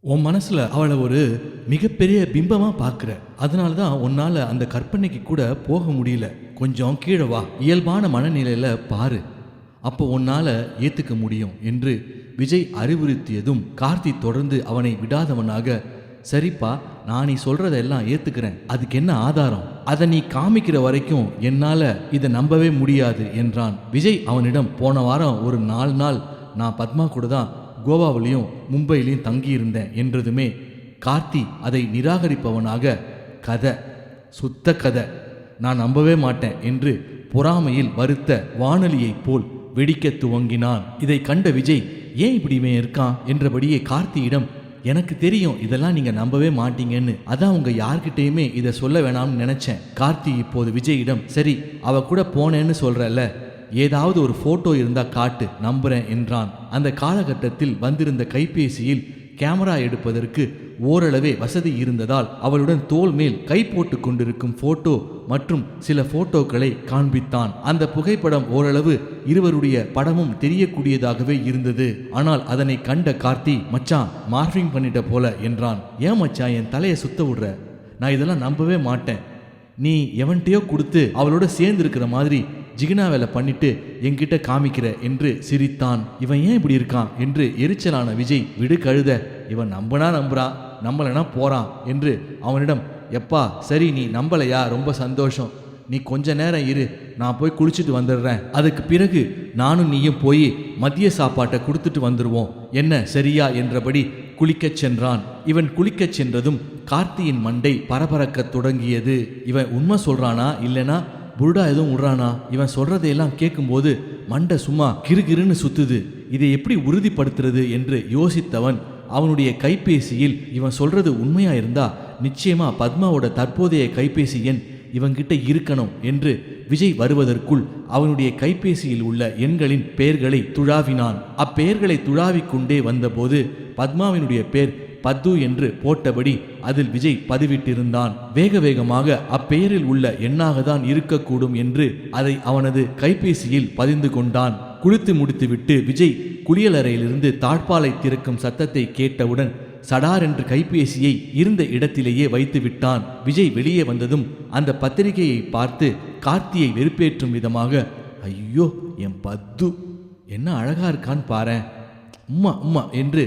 உன் மனசுல அவளை ஒரு மிகப்பெரிய பிம்பமா பார்க்குற. அதனால தான் உன்னால அந்த கற்பனைக்கு கூட போக முடியல. கொஞ்சம் கீழே வா, இயல்பான மனநிலையில பாரு, அப்போ உன்னால ஏத்துக்க முடியும் என்று விஜய் அறிவுறுத்தியதும் கார்த்தி தொடர்ந்து அவனை விடாதவனாக, சரிப்பா, நான் நீ சொல்றதெல்லாம் ஏத்துக்கிறேன், அதுக்கு என்ன ஆதாரம்? அதை நீ காமிக்கிற வரைக்கும் என்னால இதை நம்பவே முடியாது என்றான். விஜய் அவனிடம், போன வாரம் ஒரு 4 நாள் நான் பத்மா கூட தான் கோவாவிலையும் மும்பையிலையும் தங்கியிருந்தேன் என்றதுமே கார்த்தி அதை நிராகரிப்பவனாக, கதை, சுத்த கதை, நான் நம்பவே மாட்டேன் என்று பொறாமையில் வருத்த வானொலியைப் போல் வெடிக்க துவங்கினான். இதை கண்ட விஜய், ஏன் இப்படி இவன் இருக்கான் என்றபடியே கார்த்தியிடம், எனக்கு தெரியும் இதெல்லாம் நீங்க நம்பவே மாட்டீங்கன்னு, அதான் உங்க யார்கிட்டயுமே இதை சொல்ல வேணாம்னு நினைச்சேன். கார்த்தி இப்போது விஜயிடம், சரி, அவ கூட போனேன்னு சொல்றல்ல, ஏதாவது ஒரு போட்டோ இருந்தா காட்டு, நம்புறேன் என்றான். அந்த காலகட்டத்தில் வந்திருந்த கைபேசியில் கேமரா எடுப்பதற்கு ஓரளவே வசதி இருந்ததால் அவளுடன் தோள் மேல் கை போட்டு கொண்டிருக்கும் போட்டோ மற்றும் சில போட்டோக்களை காண்பித்தான். அந்த புகைப்படம் ஓரளவு இருவருடைய படமும் தெரியக்கூடியதாகவே இருந்தது. ஆனால் அதனை கண்ட கார்த்தி, மச்சான் மார்பிங் பண்ணிட்ட போல என்றான். ஏன் மச்சான் என் தலையை சுத்த விடுற? நான் இதெல்லாம் நம்பவே மாட்டேன். நீ எவன்கிட்டயோ கொடுத்து அவளோட சேர்ந்து இருக்கிற மாதிரி ஜிகினா வேலை பண்ணிட்டு என்கிட்ட காமிக்கிற என்று சிரித்தான். இவன் ஏன் இப்படி இருக்கான் என்று எரிச்சலான விஜய், விடு கழுத, இவன் நம்பனா நம்புறான், நம்பலைனா போறான் என்று அவனிடம், எப்பா சரி, நீ நம்பலையா, ரொம்ப சந்தோஷம், நீ கொஞ்ச நேரம் இரு, நான் போய் குளிச்சுட்டு வந்துடுறேன், அதுக்கு பிறகு நானும் நீயும் போய் மதிய சாப்பாட்டை கொடுத்துட்டு வந்துடுவோம், என்ன சரியா என்றபடி குளிக்கச் சென்றான். இவன் குளிக்கச் சென்றதும் கார்த்தியின் மண்டை பரபரக்க தொடங்கியது. இவன் உண்மை சொல்றானா இல்லைனா புருடா எதுவும் விடுறானா? இவன் சொல்றதையெல்லாம் கேட்கும்போது மண்டை சும்மா கிறுகிறுன்னு சுத்துது. இதை எப்படி உறுதிப்படுத்துறது என்று யோசித்தவன் அவனுடைய கைபேசியில் இவன் சொல்றது உண்மையா இருந்தா நிச்சயமா பத்மாவோட தற்போதைய கைபேசி எண் இவன்கிட்ட இருக்கணும் என்று விஜய் வருவதற்குள் அவனுடைய கைபேசியில் உள்ள எண்களின் பெயர்களை துழாவினான். அப்பெயர்களை துழாவிக்கொண்டே வந்தபோது பத்மாவினுடைய பேர் பத்து என்று போட்டபடி அதில் விஜய் பதிவிட்டிருந்தான். வேக வேகமாக அப்பெயரில் உள்ள எண்ணாக தான் இருக்கக்கூடும் என்று அதை அவனது கைபேசியில் பதிந்து கொண்டான். குளித்து முடித்துவிட்டு விஜய் குளியலறையிலிருந்து தாழ்பாலை திறக்கும் சத்தத்தை கேட்டவுடன் சடார் என்று கைபேசியை இருந்த இடத்திலேயே வைத்து விட்டான். விஜய் வெளியே வந்ததும் அந்த பத்திரிகையை பார்த்து கார்த்தியை வெறுப்பேற்றும் விதமாக, ஐயோ என் பத்து என்ன அழகா இருக்கான்னு பாரேன், உம்மா உம்மா என்று